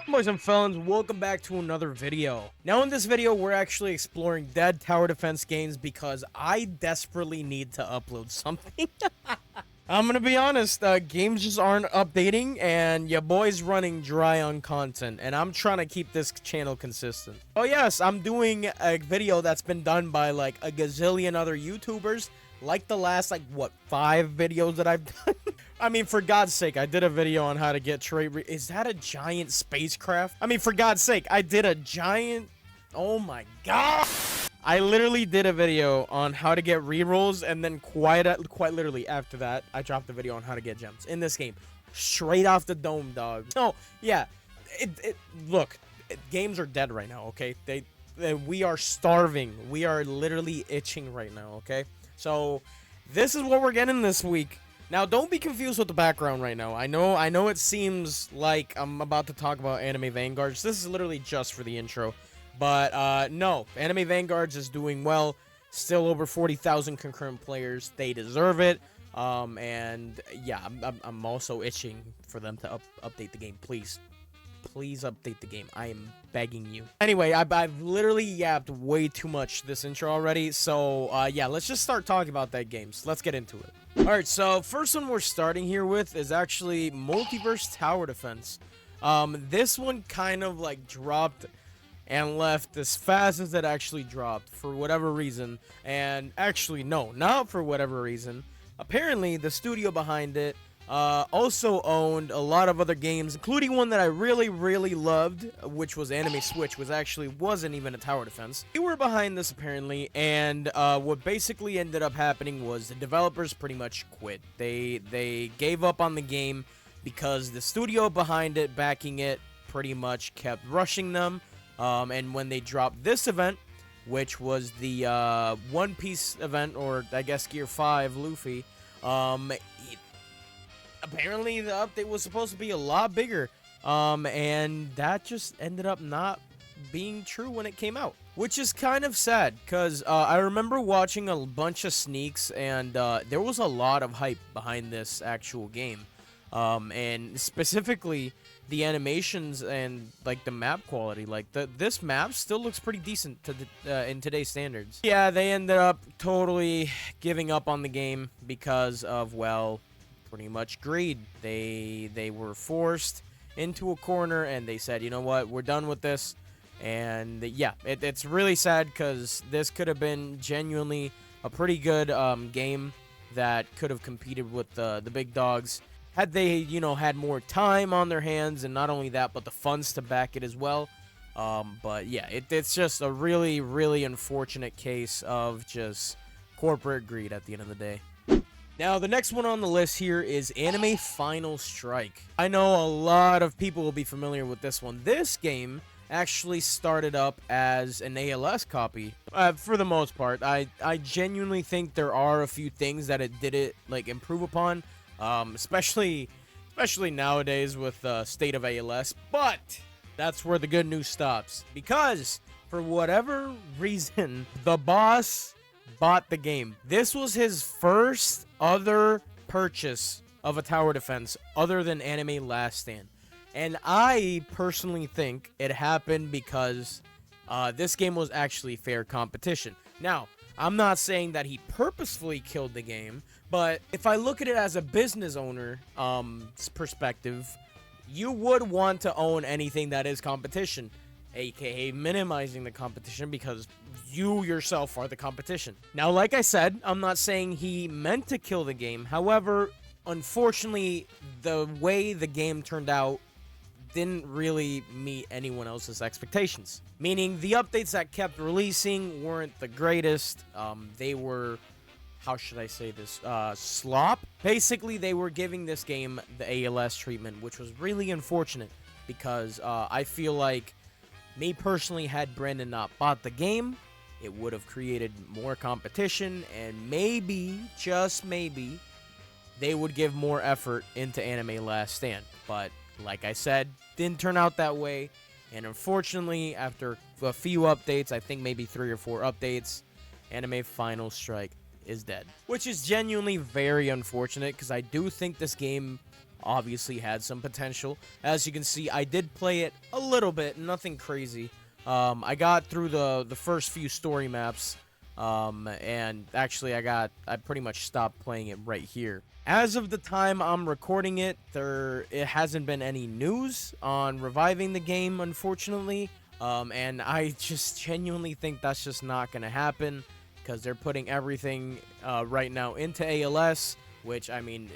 Boys and felons, welcome back to another video. Now in this video, we're actually exploring dead tower defense games because I desperately need to upload something. I'm gonna be honest, games just aren't updating and your boy's running dry on content and I'm trying to keep this channel consistent. Oh yes, I'm doing a video that's been done by like a gazillion other YouTubers, like the last 5 videos that I've done. I mean, for God's sake, I did a video on how to get trait is that a giant spacecraft? I mean, for God's sake, I did a giant... Oh my god! I literally did a video on how to get rerolls, and then quite literally after that, I dropped the video on how to get gems in this game. Straight off the dome, dog. No, yeah. Look, games are dead right now, okay? We are starving. We are literally itching right now, okay? So, this is what we're getting this week. Now, don't be confused with the background right now. I know it seems like I'm about to talk about Anime Vanguards. This is literally just for the intro. But, no. Anime Vanguards is doing well. Still over 40,000 concurrent players. They deserve it. And, yeah, I'm also itching for them to update the game. Please. Please update the game. I am begging you. Anyway, I've literally yapped way too much this intro already. So, yeah, let's just start talking about that games. Let's get into it. Alright, so first one we're starting here with is actually Multiverse Tower Defense. This one kind of dropped and left as fast as it actually dropped for whatever reason. And actually, no, not for whatever reason. Apparently, the studio behind it also owned a lot of other games, including one that I really loved, which was Anime Switch, which actually wasn't even a tower defense. They were behind this apparently, and what basically ended up happening was the developers pretty much quit. They gave up on the game because the studio behind it, backing it, pretty much kept rushing them. And when they dropped this event, which was the One Piece event, or I guess Gear 5 Luffy, apparently the update was supposed to be a lot bigger, and that just ended up not being true when it came out, which is kind of sad because I remember watching a bunch of sneaks, and there was a lot of hype behind this actual game, and specifically the animations and the map quality. This map still looks pretty decent to in today's standards. Yeah, they ended up totally giving up on the game because of, well, pretty much greed. They were forced into a corner and they said, you know what, we're done with this. And yeah, it's really sad because this could have been genuinely a pretty good game that could have competed with the big dogs had they, had more time on their hands, and not only that, but the funds to back it as well. But yeah, it's just a really unfortunate case of just corporate greed at the end of the day. Now, the next one on the list here is Anime Final Strike. I know a lot of people will be familiar with this one. This game actually started up as an ALS copy, for the most part. I genuinely think there are a few things that it did improve upon, especially nowadays with the state of ALS. But that's where the good news stops, because for whatever reason, the boss bought the game. This was his first other purchase of a tower defense other than Anime Last Stand. And I personally think it happened because this game was actually fair competition. Now, I'm not saying that he purposefully killed the game, but if I look at it as a business owner perspective, you would want to own anything that is competition, aka minimizing the competition, because you yourself are the competition. Now, like I said, I'm not saying he meant to kill the game. However, unfortunately, the way the game turned out didn't really meet anyone else's expectations. Meaning, the updates that kept releasing weren't the greatest. They were, how should I say this, slop. Basically, they were giving this game the ALS treatment, which was really unfortunate, because I feel like, me personally, had Brandon not bought the game, it would have created more competition, and maybe, just maybe, they would give more effort into Anime Last Stand. But, like I said, didn't turn out that way, and unfortunately, after a few updates, I think maybe 3 or 4 updates, Anime Final Strike is dead. Which is genuinely very unfortunate, because I do think this game obviously had some potential. As you can see, I did play it a little bit, nothing crazy. I got through the first few story maps, and actually I pretty much stopped playing it right here. As of the time I'm recording it, it hasn't been any news on reviving the game, unfortunately. And I just genuinely think that's just not gonna happen, because they're putting everything right now into ALS, which, I mean,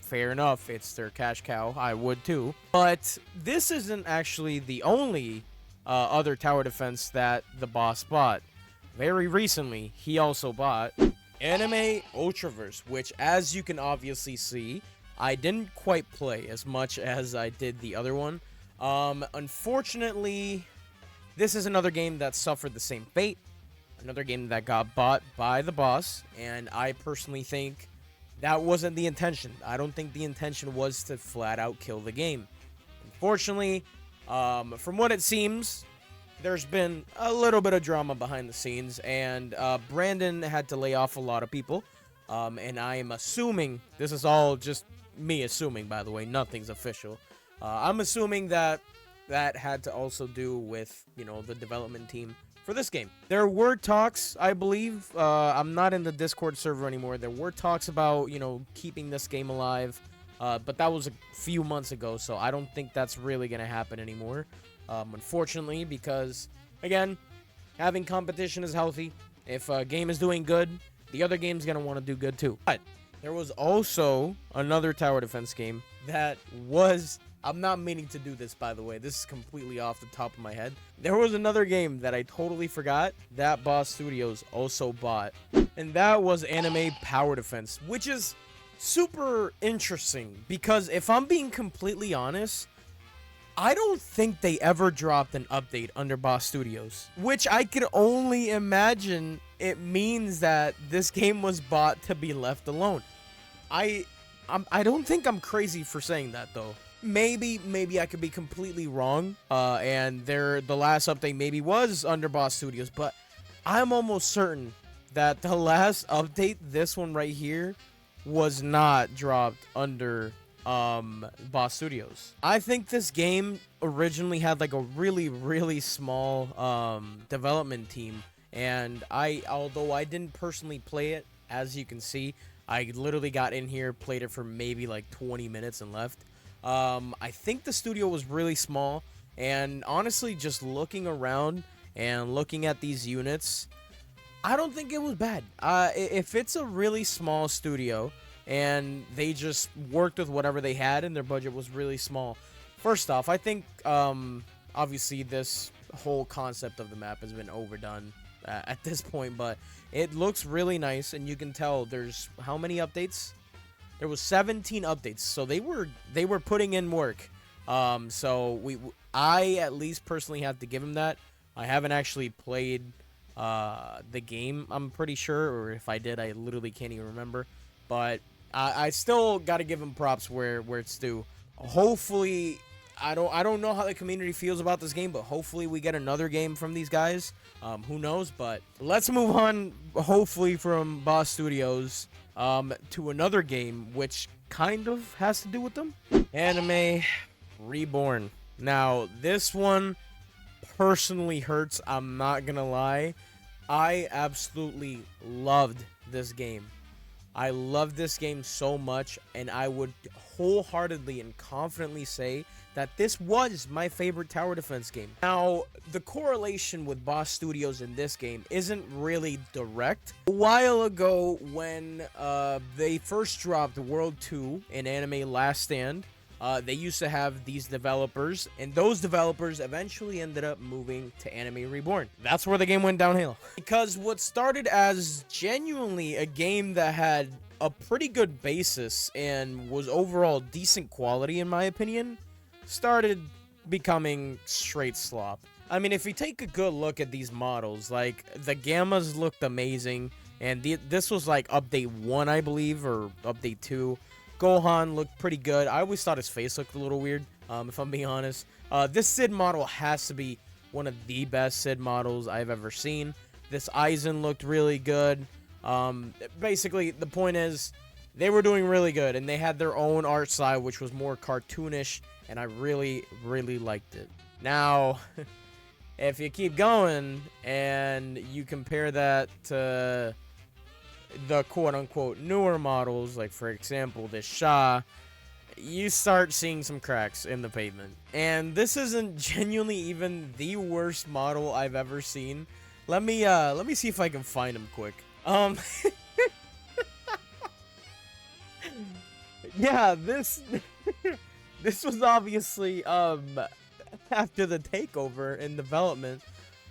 fair enough, it's their cash cow. I would too. But this isn't actually the only other tower defense that the boss bought. Very recently, he also bought Animeadventures, which, as you can obviously see, I didn't quite play as much as I did the other one. Unfortunately, this is another game that suffered the same fate. Another game that got bought by the boss, and I personally think that wasn't the intention. I don't think the intention was to flat out kill the game. Unfortunately, from what it seems, there's been a little bit of drama behind the scenes, and Brandon had to lay off a lot of people. And I am assuming, this is all just me assuming, by the way, nothing's official. I'm assuming that had to also do with, you know, the development team for this game. There were talks, I believe, I'm not in the Discord server anymore. There were talks about, you know, keeping this game alive, but that was a few months ago, so I don't think that's really going to happen anymore, unfortunately, because, again, having competition is healthy. If a game is doing good, the other game's going to want to do good too. But there was also another tower defense game that was... I'm not meaning to do this, by the way. This is completely off the top of my head. There was another game that I totally forgot that Boss Studios also bought, and that was Anime Power Defense, which is super interesting because if I'm being completely honest, I don't think they ever dropped an update under Boss Studios, which I could only imagine it means that this game was bought to be left alone. I don't think I'm crazy for saying that, though. Maybe I could be completely wrong, and the last update maybe was under Boss Studios, but I'm almost certain that the last update, this one right here, was not dropped under Boss Studios. I think this game originally had like a really small development team, and although I didn't personally play it, as you can see, I literally got in here, played it for maybe like 20 minutes and left. I think the studio was really small, and honestly, just looking around and looking at these units, I don't think it was bad. If it's a really small studio and they just worked with whatever they had and their budget was really small, first off, I think, obviously this whole concept of the map has been overdone at this point, but it looks really nice, and you can tell there's how many updates? There was 17 updates, so they were putting in work. So I at least personally have to give them that. I haven't actually played the game, I'm pretty sure, or if I did, I literally can't even remember. But I still got to give them props where it's due. Hopefully, I don't know how the community feels about this game, but hopefully we get another game from these guys. Who knows? But let's move on. Hopefully from Boss Studios. To another game which kind of has to do with them. Anime Reborn. Now, this one personally hurts, I'm not gonna lie. I absolutely loved this game. I love this game so much, and I would wholeheartedly and confidently say that this was my favorite tower defense game. Now, the correlation with Boss Studios in this game isn't really direct. A while ago, when they first dropped World 2 in Anime Last Stand, they used to have these developers, and those developers eventually ended up moving to Anime Reborn. That's where the game went downhill. Because what started as genuinely a game that had a pretty good basis and was overall decent quality, in my opinion, started becoming straight slop. I mean, if you take a good look at these models, like, the Gammas looked amazing, and this was like update 1, I believe, or update 2. Gohan looked pretty good. I always thought his face looked a little weird, if I'm being honest. This Sid model has to be one of the best Sid models I've ever seen. This Aizen looked really good. Basically, the point is, they were doing really good, and they had their own art style, which was more cartoonish, and I really, really liked it. Now, if you keep going and you compare that to the quote-unquote newer models, like for example this Shah, you start seeing some cracks in the pavement. And this isn't genuinely even the worst model I've ever seen. Let me see if I can find him quick. Yeah, this this was obviously after the takeover in development.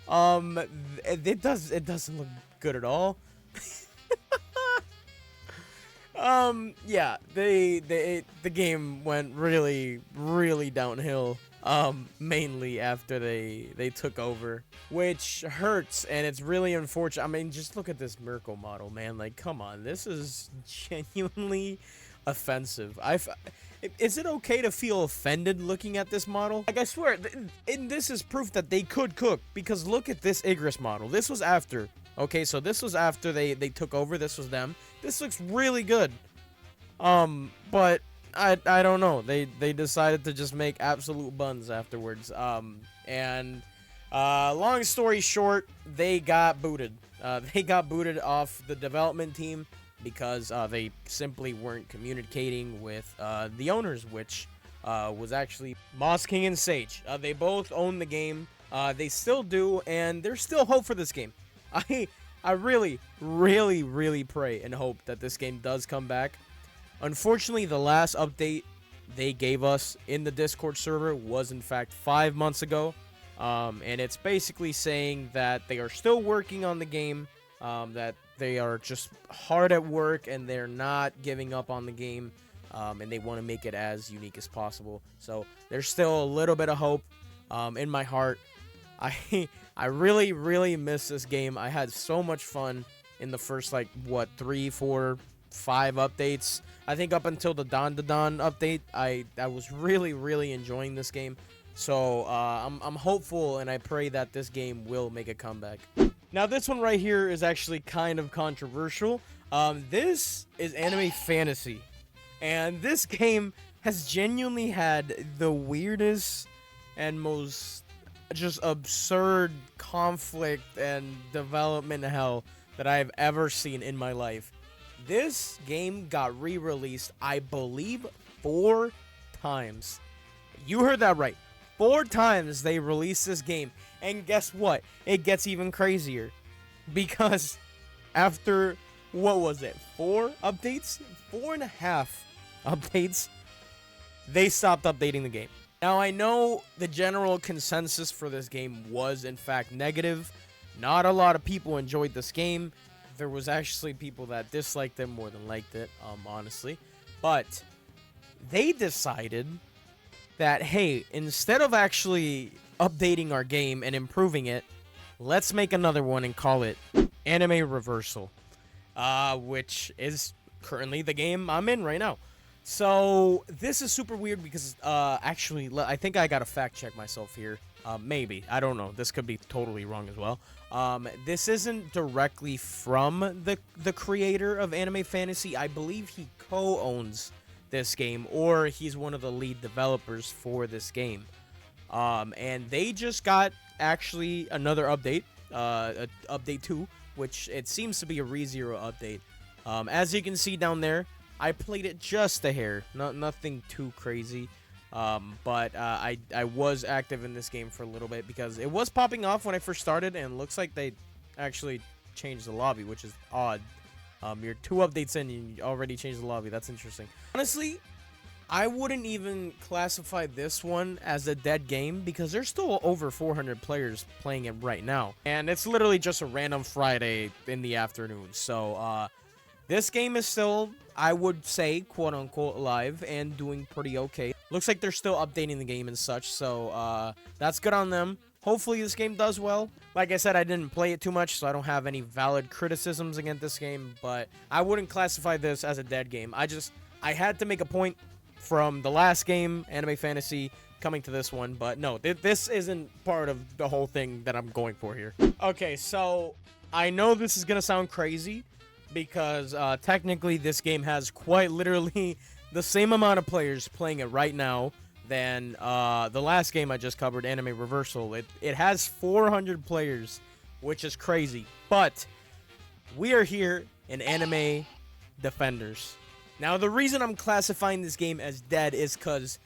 It doesn't look good at all. Yeah, the game went really, really downhill. Mainly after they took over, which hurts, and it's really unfortunate. I mean, just look at this Mirko model, man. Like, come on, this is genuinely offensive. Is it okay to feel offended looking at this model? Like, I swear, and this is proof that they could cook, because look at this Igris model. This was after. Okay, so this was after they took over. This was them. This looks really good. But I don't know. They decided to just make absolute buns afterwards. And long story short, they got booted. They got booted off the development team because they simply weren't communicating with the owners, which was actually Moss King and Sage. They both own the game. They still do, and there's still hope for this game. I really, really, really pray and hope that this game does come back. Unfortunately, the last update they gave us in the Discord server was, in fact, 5 months ago. And it's basically saying that they are still working on the game, that they are just hard at work and they're not giving up on the game, and they want to make it as unique as possible. So there's still a little bit of hope in my heart. I really, really miss this game. I had so much fun in the first, like, what, 3, 4, 5 updates. I think up until the Don update, I was really, really enjoying this game. So I'm hopeful, and I pray that this game will make a comeback. Now, this one right here is actually kind of controversial. This is Anime Fantasy, and this game has genuinely had the weirdest and most just absurd conflict and development hell that I've ever seen in my life. This game got re-released, I believe, 4 times. You heard that right. 4 times they released this game. And guess what? It gets even crazier. Because after, what was it, 4 updates? 4.5 updates, they stopped updating the game. Now, I know the general consensus for this game was, in fact, negative. Not a lot of people enjoyed this game. There was actually people that disliked it more than liked it, honestly. But they decided that, hey, instead of actually updating our game and improving it, let's make another one and call it Anime Reversal, which is currently the game I'm in right now. So this is super weird because actually, I think I gotta fact check myself here. Maybe, I don't know. This could be totally wrong as well. This isn't directly from the creator of Anime Fantasy. I believe he co-owns this game, or he's one of the lead developers for this game. And they just got actually another update, update 2, which it seems to be a ReZero update. As you can see down there, I played it just a hair, nothing too crazy. But I was active in this game for a little bit because it was popping off when I first started, and it looks like they actually changed the lobby, which is odd. You're 2 updates in and you already changed the lobby. That's interesting. Honestly, I wouldn't even classify this one as a dead game because there's still over 400 players playing it right now. And it's literally just a random Friday in the afternoon. So, this game is still, I would say, quote-unquote, alive and doing pretty okay. Looks like they're still updating the game and such, so that's good on them. Hopefully this game does well. Like I said, I didn't play it too much, so I don't have any valid criticisms against this game, but I wouldn't classify this as a dead game. I had to make a point from the last game, Anime Fantasy, coming to this one, but no, this isn't part of the whole thing that I'm going for here. Okay, so I know this is gonna sound crazy, because technically this game has quite literally the same amount of players playing it right now than the last game I just covered, Anime Reversal. It has 400 players, which is crazy. But we are here in Anime Defenders. Now, the reason I'm classifying this game as dead is because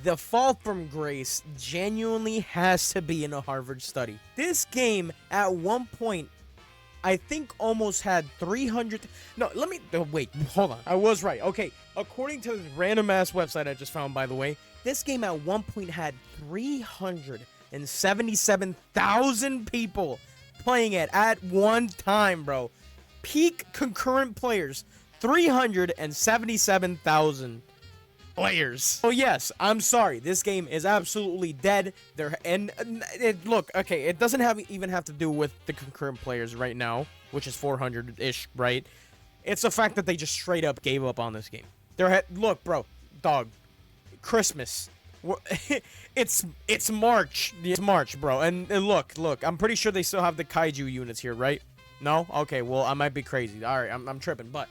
the fall from grace genuinely has to be in a Harvard study. This game, at one point, I think almost had 300... No, let me... wait, hold on. I was right. Okay, according to this random-ass website I just found, by the way, this game at one point had 377,000 people playing it at one time, bro. Peak concurrent players, 377,000 players. Oh yes, I'm sorry. This game is absolutely dead. Look, okay, it doesn't even have to do with the concurrent players right now, which is 400-ish, right? It's the fact that they just straight up gave up on this game. Look, bro, dog, Christmas. It's March. It's March, bro. And look, I'm pretty sure they still have the kaiju units here, right? No? Okay, well, I might be crazy. All right, I'm tripping, but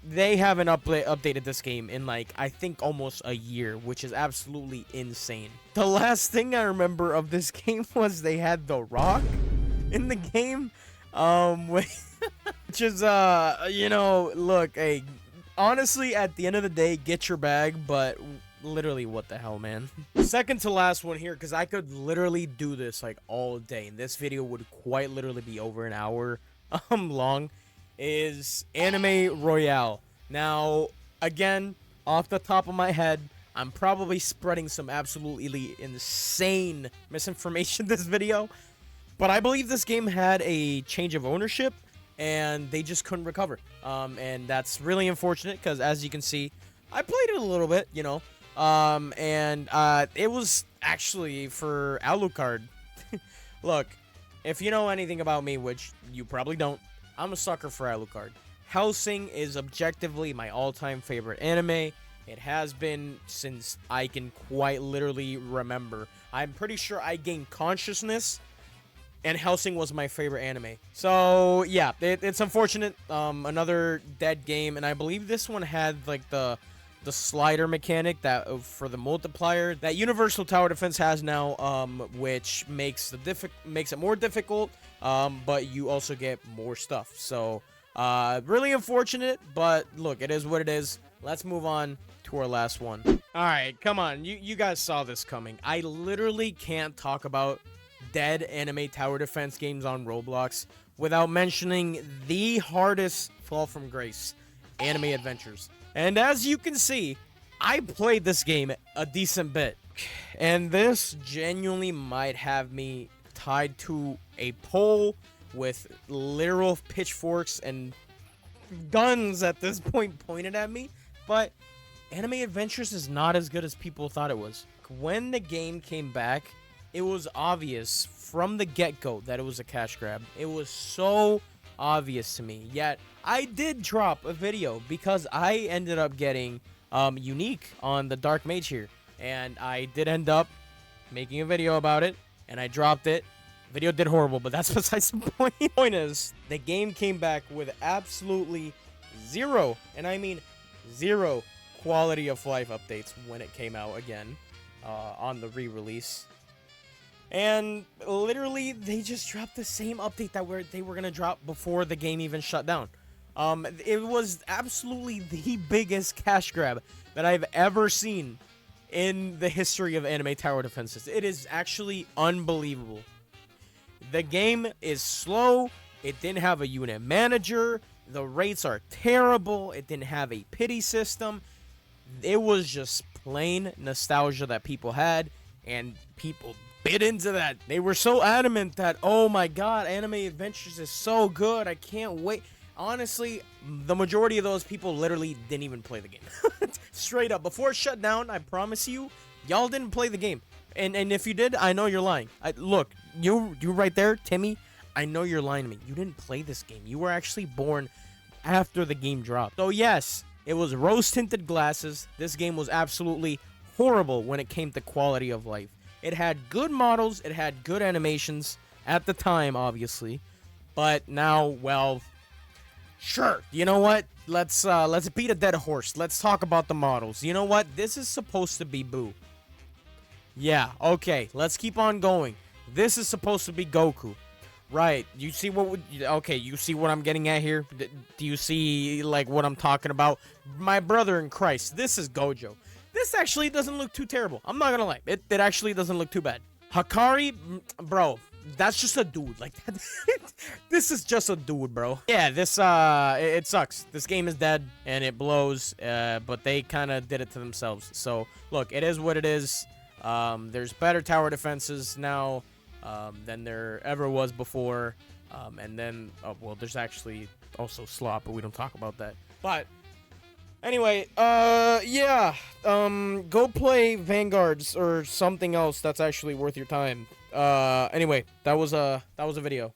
they haven't updated this game in, like, I think almost a year, which is absolutely insane. The last thing I remember of this game was they had The Rock in the game, which is, you know, look, hey, honestly, at the end of the day, get your bag, but literally, what the hell, man? Second to last one here, because I could literally do this, like, all day, and this video would quite literally be over an hour long, is Anime Royale. Now, again, off the top of my head, I'm probably spreading some absolutely insane misinformation this video, but I believe this game had a change of ownership, and they just couldn't recover. And that's really unfortunate, because as you can see, I played it a little bit, you know, it was actually for Alucard. Look, if you know anything about me, which you probably don't, I'm a sucker for Alucard. Hellsing is objectively my all-time favorite anime. It has been since I can quite literally remember. I'm pretty sure I gained consciousness, and Hellsing was my favorite anime. So, yeah, it's unfortunate. Another dead game, and I believe this one had, like, the slider mechanic that for the multiplier that Universal Tower Defense has now, which makes it more difficult, but you also get more stuff. So really unfortunate, but look, it is what it is. Let's move on to our last one. All right, come on, you guys saw this coming. I literally can't talk about dead anime tower defense games on Roblox without mentioning the hardest fall from grace, Animeadventures. And as you can see, I played this game a decent bit. And this genuinely might have me tied to a pole with literal pitchforks and guns at this point pointed at me. But Animeadventures is not as good as people thought it was. When the game came back, it was obvious from the get-go that it was a cash grab. It was so obvious to me. Yet I did drop a video because I ended up getting unique on the Dark Mage here, and I did end up making a video about it, and I dropped it. Video did horrible, but that's besides the point. The point is, the game came back with absolutely zero, and I mean zero, quality of life updates when it came out again on the re-release. And literally, they just dropped the same update that they were going to drop before the game even shut down. It was absolutely the biggest cash grab that I've ever seen in the history of anime tower defenses. It is actually unbelievable. The game is slow. It didn't have a unit manager. The rates are terrible. It didn't have a pity system. It was just plain nostalgia that people had, and people bit into that. They were so adamant that, oh my god, Animeadventures is so good, I can't wait. Honestly, the majority of those people literally didn't even play the game. Straight up, before it shut down, I promise you, y'all didn't play the game. And if you did, I know you're lying. Look, you right there, Timmy, I know you're lying to me. You didn't play this game. You were actually born after the game dropped. So yes, it was rose-tinted glasses. This game was absolutely horrible when it came to quality of life. It had good models, it had good animations at the time, obviously, but now, well, Sure. You know what? Let's beat a dead horse. Let's talk about the models. You know what? This is supposed to be Boo. Yeah, okay. Let's keep on going. This is supposed to be Goku. Right. You see what okay, you see what I'm getting at here? Do you see like what I'm talking about? My brother in Christ. This is Gojo. This actually doesn't look too terrible. I'm not gonna lie. It actually doesn't look too bad. Hakari, bro, that's just a dude. Like, this is just a dude, bro. Yeah, this, it sucks. This game is dead, and it blows, but they kind of did it to themselves. So, look, it is what it is. There's better tower defenses now, than there ever was before. And then, oh, well, there's actually also slop, but we don't talk about that. But anyway, yeah, go play Vanguards or something else that's actually worth your time. Anyway, that was a video.